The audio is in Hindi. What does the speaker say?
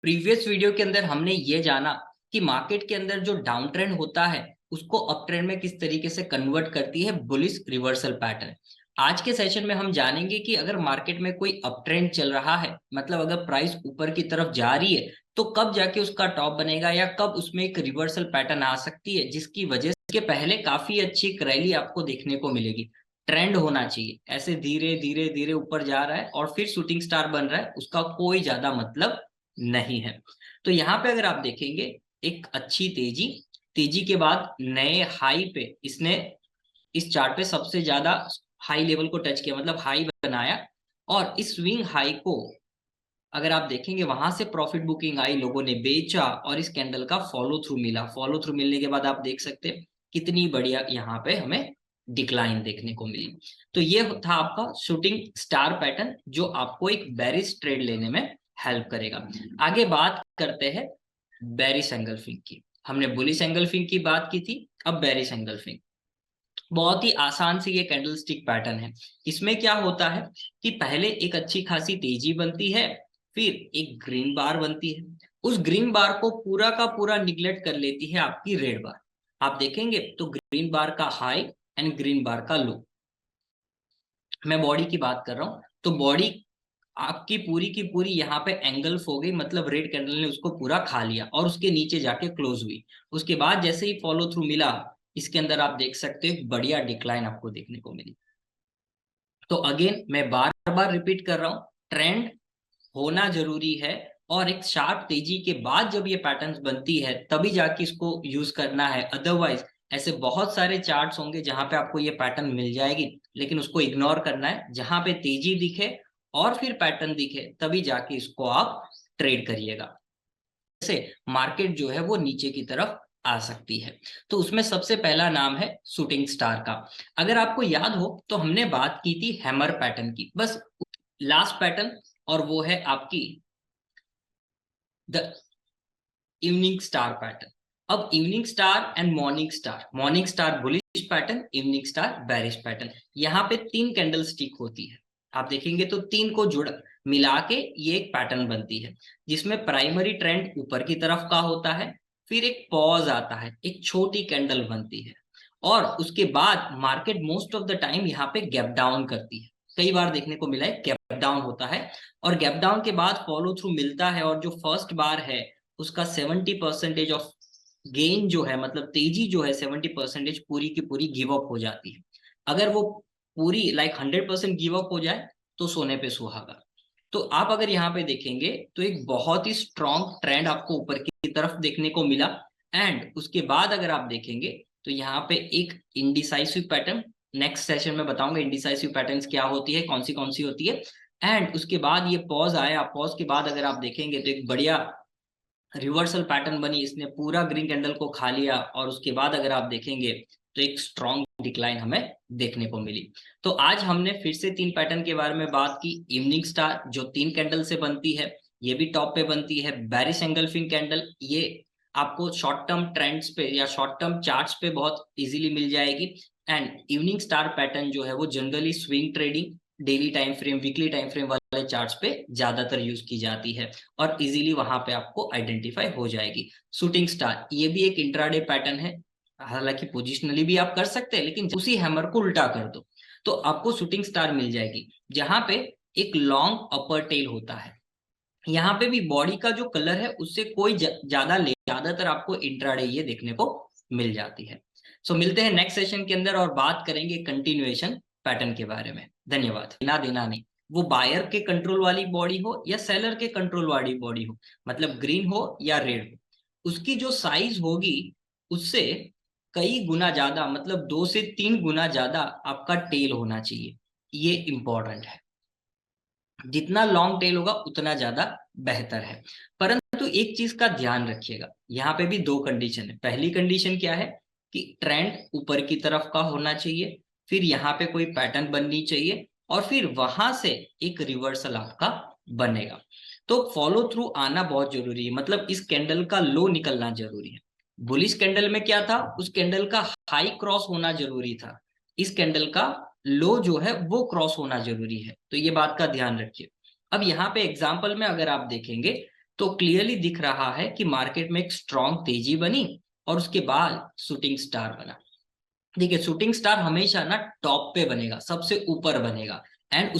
प्रीवियस वीडियो के अंदर हमने ये जाना कि मार्केट के अंदर जो डाउन ट्रेंड होता है उसको अप ट्रेंड में किस तरीके से कन्वर्ट करती है बुलिश रिवर्सल पैटर्न। आज के सेशन में हम जानेंगे कि अगर मार्केट में कोई अप ट्रेंड चल रहा है, मतलब अगर प्राइस ऊपर की तरफ जा रही है, तो कब जाके उसका टॉप बनेगा या कब उसमें एक रिवर्सल पैटर्न आ सकती है जिसकी वजह से पहले काफी अच्छी एक रैली आपको देखने को मिलेगी। ट्रेंड होना चाहिए, ऐसे धीरे धीरे धीरे ऊपर जा रहा है और फिर शूटिंग स्टार बन रहा है, उसका कोई ज्यादा मतलब नहीं है। तो यहाँ पे अगर आप देखेंगे एक अच्छी तेजी, तेजी के बाद नए हाई पे इसने इस चार्ट पे सबसे ज्यादा हाई लेवल को टच किया, मतलब हाई बनाया। और इस स्विंग हाई को अगर आप देखेंगे वहां से प्रॉफिट बुकिंग आई, लोगों ने बेचा और इस कैंडल का फॉलो थ्रू मिला। फॉलो थ्रू मिलने के बाद आप देख सकते हैं कितनी बढ़िया यहाँ पे हमें डिक्लाइन देखने को मिली। तो ये था आपका शूटिंग स्टार पैटर्न जो आपको एक बेरिश ट्रेड लेने में हेल्प करेगा। आगे बात करते हैं बेरिश एंगल्फिंग की। हमने बुलिश एंगल्फिंग की बात की थी, अब बेरिश एंगल्फिंग। बहुत ही आसान से ये कैंडल स्टिक पैटर्न है। इसमें क्या होता है कि पहले एक अच्छी खासी तेजी बनती है, फिर एक ग्रीन बार बनती है। उस ग्रीन बार को पूरा का पूरा निगलेक्ट कर लेती है आपकी रेड बार। आप देखेंगे तो ग्रीन बार का हाई एंड ग्रीन बार का लो। मैं बॉडी की बात कर रहा हूं, तो बॉडी आपकी पूरी की पूरी यहाँ पे एंगल्फ हो गई, मतलब रेड कैंडल ने उसको पूरा खा लिया और उसके नीचे जाके क्लोज हुई। उसके बाद जैसे ही फॉलो थ्रू मिला, इसके अंदर आप देख सकते हो बढ़िया डिक्लाइन आपको देखने को मिली। तो अगेन मैं बार बार रिपीट कर रहा हूं, ट्रेंड होना जरूरी है और एक शार्प तेजी के बाद जब ये पैटर्न्स बनती है तभी जाके इसको यूज करना है। अदरवाइज ऐसे बहुत सारे चार्ट्स होंगे जहां पे आपको ये पैटर्न मिल जाएगी, लेकिन उसको इग्नोर करना है। जहां पे तेजी दिखे और फिर पैटर्न दिखे तभी जाके इसको आप ट्रेड करिएगा। जैसे मार्केट जो है वो नीचे की तरफ आ सकती है, तो उसमें सबसे पहला नाम है शूटिंग स्टार का। अगर आपको याद हो तो हमने बात की थी हैमर पैटर्न की, बस लास्ट पैटर्न, और वो है आपकी द इवनिंग स्टार पैटर्न। अब evening star and morning star bullish pattern, evening star bearish pattern. यहाँ पे तीन कैंडल स्टिक होती है, आप देखेंगे तो तीन को जुड़ मिला के ये एक पैटर्न बनती है जिसमें प्राइमरी ट्रेंड ऊपर की तरफ का होता है, फिर एक पॉज आता है, एक छोटी कैंडल बनती है और उसके बाद market most of the time यहाँ पे गैप डाउन करती है। कई बार देखने को मिला है गैप डाउन होता है और गैप डाउन के बाद फॉलो थ्रू मिलता है और जो फर्स्ट बार है उसका 70% ऑफ गेन जो है, मतलब तेजी जो है 70% पूरी की पूरी गिव अप हो जाती है। अगर वो पूरी लाइक 100% गिव अप हो जाए तो सोने पे सुहागा। तो आप अगर यहाँ पे देखेंगे तो एक बहुत ही स्ट्रॉन्ग ट्रेंड आपको ऊपर की तरफ देखने को मिला। एंड उसके बाद अगर आप देखेंगे तो यहाँ पे एक इंडिसाइसिव पैटर्न, नेक्स्ट सेशन में बताऊंगा इंडिसाइसिव पैटर्न्स क्या होती है, कौन सी होती है। एंड उसके बाद ये पॉज आया, पॉज के बाद अगर आप देखेंगे तो एक बढ़िया रिवर्सल पैटर्न बनी, इसने पूरा ग्रीन कैंडल को खा लिया और उसके बाद अगर आप देखेंगे तो एक स्ट्रॉन्ग डिक्लाइन हमें देखने को मिली। तो आज हमने फिर से तीन पैटर्न के बारे में बात की। इवनिंग स्टार जो तीन कैंडल से बनती है, ये भी टॉप पे बनती है। बेरिश एंगल्फिंग कैंडल, ये आपको शॉर्ट टर्म ट्रेंड्स पे या शॉर्ट टर्म चार्ट्स पे बहुत इजीली मिल जाएगी। एंड इवनिंग स्टार पैटर्न जो है वो generally swing trading, daily time frame, weekly time frame वाले चार्ट्स पे ज्यादातर यूज की जाती है और इजीली वहां पे आपको आइडेंटिफाई हो जाएगी। शूटिंग स्टार ये भी एक इंट्राडे पैटर्न है, हालांकि पोजिशनली भी आप कर सकते हैं, लेकिन उसी हैमर को उल्टा कर दो तो आपको शूटिंग स्टार मिल जाएगी जहां पे एक लॉन्ग अपर टेल होता है। यहाँ पे भी बॉडी का जो कलर है उससे कोई ज्यादातर आपको इंट्राडे ये देखने को मिल जाती है। सो मिलते हैं नेक्स्ट सेशन के अंदर और बात करेंगे कंटिन्यूएशन पैटर्न के बारे में। धन्यवाद। ना देना नहीं, वो बायर के कंट्रोल वाली बॉडी हो या सेलर के कंट्रोल वाली बॉडी हो, मतलब ग्रीन हो या रेड हो, उसकी जो साइज होगी उससे कई गुना ज्यादा, मतलब 2 से 3 गुना ज्यादा आपका टेल होना चाहिए। ये इंपॉर्टेंट है, जितना लॉन्ग टेल होगा उतना ज्यादा बेहतर है। परंतु एक चीज का ध्यान रखिएगा, यहाँ पे भी दो कंडीशन है। पहली कंडीशन क्या है कि ट्रेंड ऊपर की तरफ का होना चाहिए, फिर यहाँ पे कोई पैटर्न बननी चाहिए और फिर वहां से एक रिवर्सल आपका बनेगा। तो फॉलो थ्रू आना बहुत जरूरी है, मतलब इस कैंडल का लो निकलना जरूरी है। बुलिश कैंडल में क्या था, उस कैंडल का हाई क्रॉस होना जरूरी था, इस कैंडल का लो जो है वो क्रॉस होना जरूरी है। तो ये बात का ध्यान रखिए। अब यहाँ पे एग्जाम्पल में अगर आप देखेंगे तो क्लियरली दिख रहा है कि मार्केट में एक स्ट्रॉन्ग तेजी बनी और उसके बाद शूटिंग स्टार बना। देखिए शूटिंग स्टार हमेशा ना टॉप पे बनेगा, सबसे ऊपर बनेगा, एंड